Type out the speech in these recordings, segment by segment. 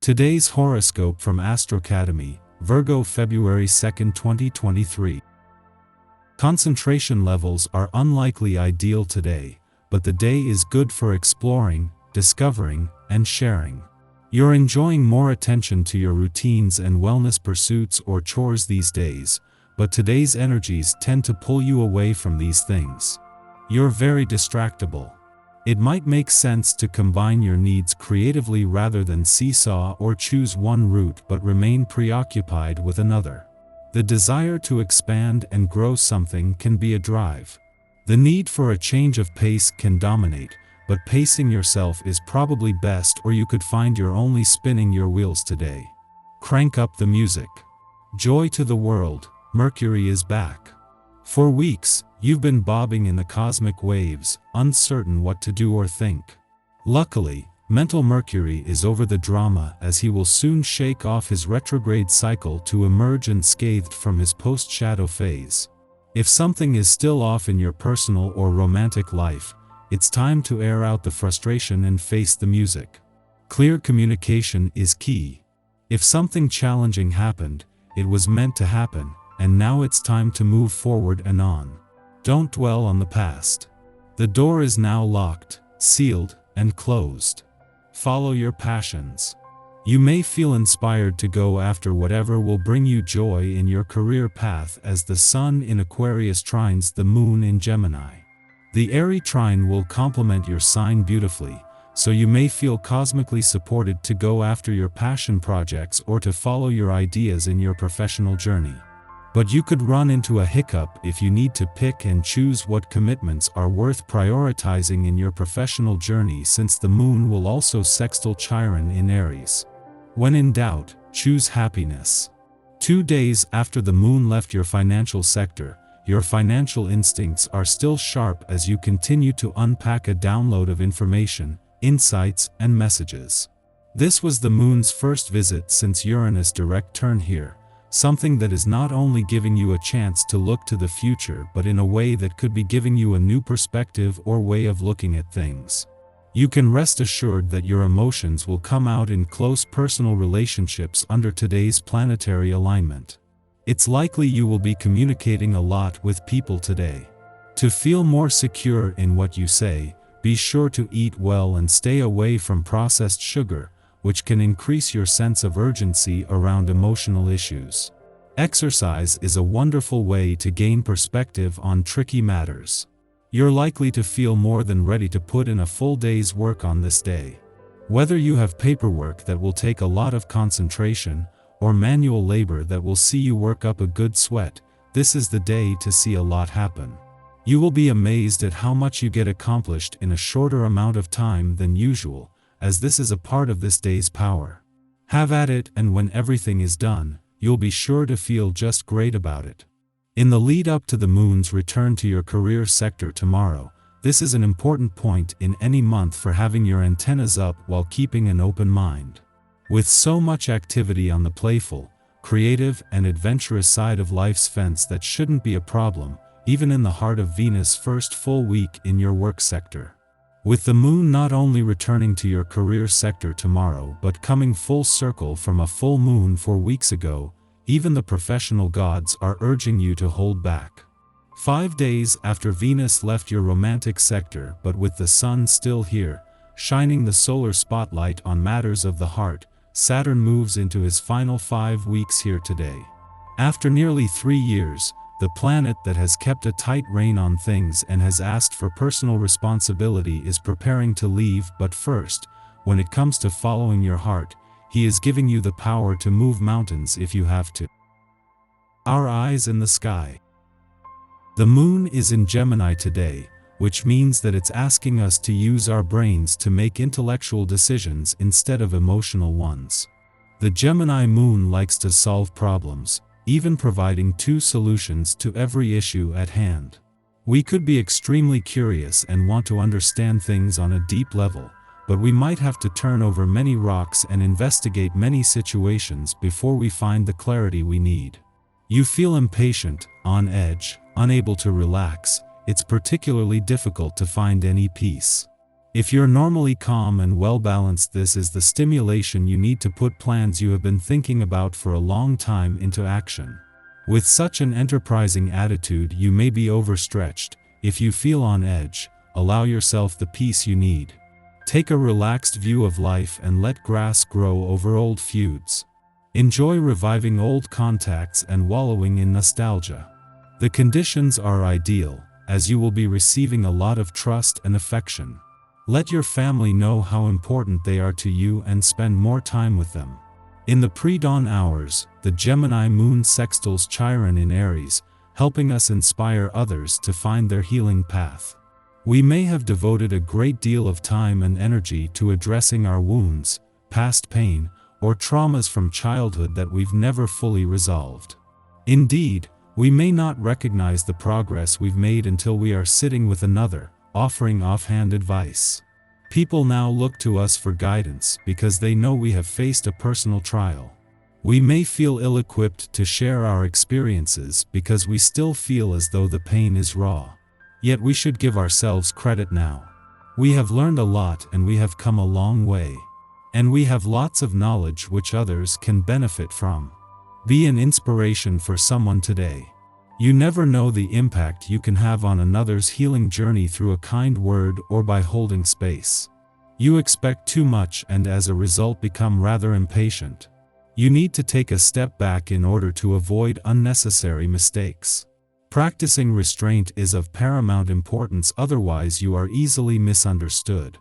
Today's horoscope from Astrocademy, Virgo February 2, 2023. Concentration levels are unlikely ideal today, but the day is good for exploring, discovering, and sharing. You're enjoying more attention to your routines and wellness pursuits or chores these days, but today's energies tend to pull you away from these things. You're very distractible. It might make sense to combine your needs creatively rather than seesaw or choose one route but remain preoccupied with another. The desire to expand and grow something can be a drive. The need for a change of pace can dominate, but pacing yourself is probably best, or you could find you're only spinning your wheels today. Crank up the music. Joy to the world, Mercury is back. For weeks, you've been bobbing in the cosmic waves, uncertain what to do or think. Luckily, mental Mercury is over the drama, as he will soon shake off his retrograde cycle to emerge unscathed from his post-shadow phase. If something is still off in your personal or romantic life, it's time to air out the frustration and face the music. Clear communication is key. If something challenging happened, it was meant to happen, and now it's time to move forward and on. Don't dwell on the past. The door is now locked, sealed, and closed. Follow your passions. You may feel inspired to go after whatever will bring you joy in your career path, as the Sun in Aquarius trines the Moon in Gemini. The airy trine will complement your sign beautifully, so you may feel cosmically supported to go after your passion projects or to follow your ideas in your professional journey. But you could run into a hiccup if you need to pick and choose what commitments are worth prioritizing in your professional journey, since the Moon will also sextile Chiron in Aries. When in doubt, choose happiness. 2 days after the Moon left your financial sector, your financial instincts are still sharp as you continue to unpack a download of information, insights, and messages. This was the Moon's first visit since Uranus' direct turn here, something that is not only giving you a chance to look to the future but in a way that could be giving you a new perspective or way of looking at things. You can rest assured that your emotions will come out in close personal relationships under today's planetary alignment. It's likely you will be communicating a lot with people today. To feel more secure in what you say, be sure to eat well and stay away from processed sugar, which can increase your sense of urgency around emotional issues. Exercise is a wonderful way to gain perspective on tricky matters. You're likely to feel more than ready to put in a full day's work on this day. Whether you have paperwork that will take a lot of concentration, or manual labor that will see you work up a good sweat, this is the day to see a lot happen. You will be amazed at how much you get accomplished in a shorter amount of time than usual, as this is a part of this day's power. Have at it, and when everything is done, you'll be sure to feel just great about it. In the lead up to the Moon's return to your career sector tomorrow, this is an important point in any month for having your antennas up while keeping an open mind. With so much activity on the playful, creative, and adventurous side of life's fence, that shouldn't be a problem, even in the heart of Venus' first full week in your work sector. With the Moon not only returning to your career sector tomorrow but coming full circle from a full moon 4 weeks ago, even the professional gods are urging you to hold back. 5 days after Venus left your romantic sector, but with the Sun still here, shining the solar spotlight on matters of the heart, Saturn moves into his final 5 weeks here today. After nearly 3 years, the planet that has kept a tight rein on things and has asked for personal responsibility is preparing to leave, but first, when it comes to following your heart, he is giving you the power to move mountains if you have to. Our eyes in the sky. The Moon is in Gemini today, which means that it's asking us to use our brains to make intellectual decisions instead of emotional ones. The Gemini Moon likes to solve problems, even providing 2 solutions to every issue at hand. We could be extremely curious and want to understand things on a deep level, but we might have to turn over many rocks and investigate many situations before we find the clarity we need. You feel impatient, on edge, unable to relax. It's particularly difficult to find any peace. If you're normally calm and well-balanced, this is the stimulation you need to put plans you have been thinking about for a long time into action. With such an enterprising attitude, you may be overstretched. If you feel on edge, allow yourself the peace you need. Take a relaxed view of life and let grass grow over old feuds. Enjoy reviving old contacts and wallowing in nostalgia. The conditions are ideal, as you will be receiving a lot of trust and affection. Let your family know how important they are to you and spend more time with them. In the pre-dawn hours, the Gemini moon sextiles Chiron in Aries, helping us inspire others to find their healing path. We may have devoted a great deal of time and energy to addressing our wounds, past pain, or traumas from childhood that we've never fully resolved. Indeed, we may not recognize the progress we've made until we are sitting with another, offering offhand advice. People now look to us for guidance because they know we have faced a personal trial. We may feel ill-equipped to share our experiences because we still feel as though the pain is raw. Yet we should give ourselves credit now. We have learned a lot and we have come a long way. And we have lots of knowledge which others can benefit from. Be an inspiration for someone today. You never know the impact you can have on another's healing journey through a kind word or by holding space. You expect too much and as a result become rather impatient. You need to take a step back in order to avoid unnecessary mistakes. Practicing restraint is of paramount importance, otherwise you are easily misunderstood.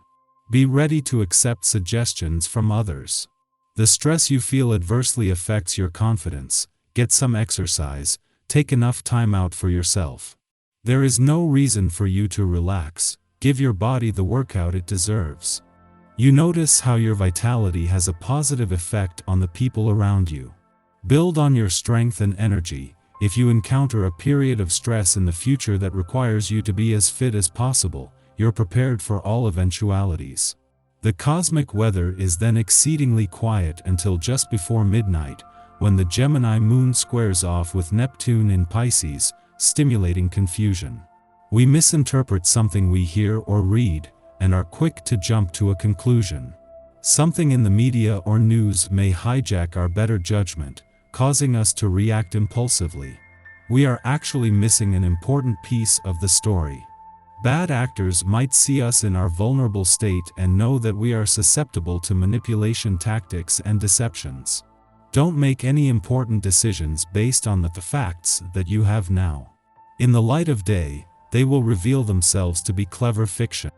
Be ready to accept suggestions from others. The stress you feel adversely affects your confidence. Get some exercise. Take enough time out for yourself. There is no reason for you to relax. Give your body the workout it deserves. You notice how your vitality has a positive effect on the people around you. Build on your strength and energy. If you encounter a period of stress in the future that requires you to be as fit as possible, you're prepared for all eventualities. The cosmic weather is then exceedingly quiet until just before midnight, when the Gemini moon squares off with Neptune in Pisces, stimulating confusion. We misinterpret something we hear or read, and are quick to jump to a conclusion. Something in the media or news may hijack our better judgment, causing us to react impulsively. We are actually missing an important piece of the story. Bad actors might see us in our vulnerable state and know that we are susceptible to manipulation tactics and deceptions. Don't make any important decisions based on the facts that you have now. In the light of day, they will reveal themselves to be clever fiction.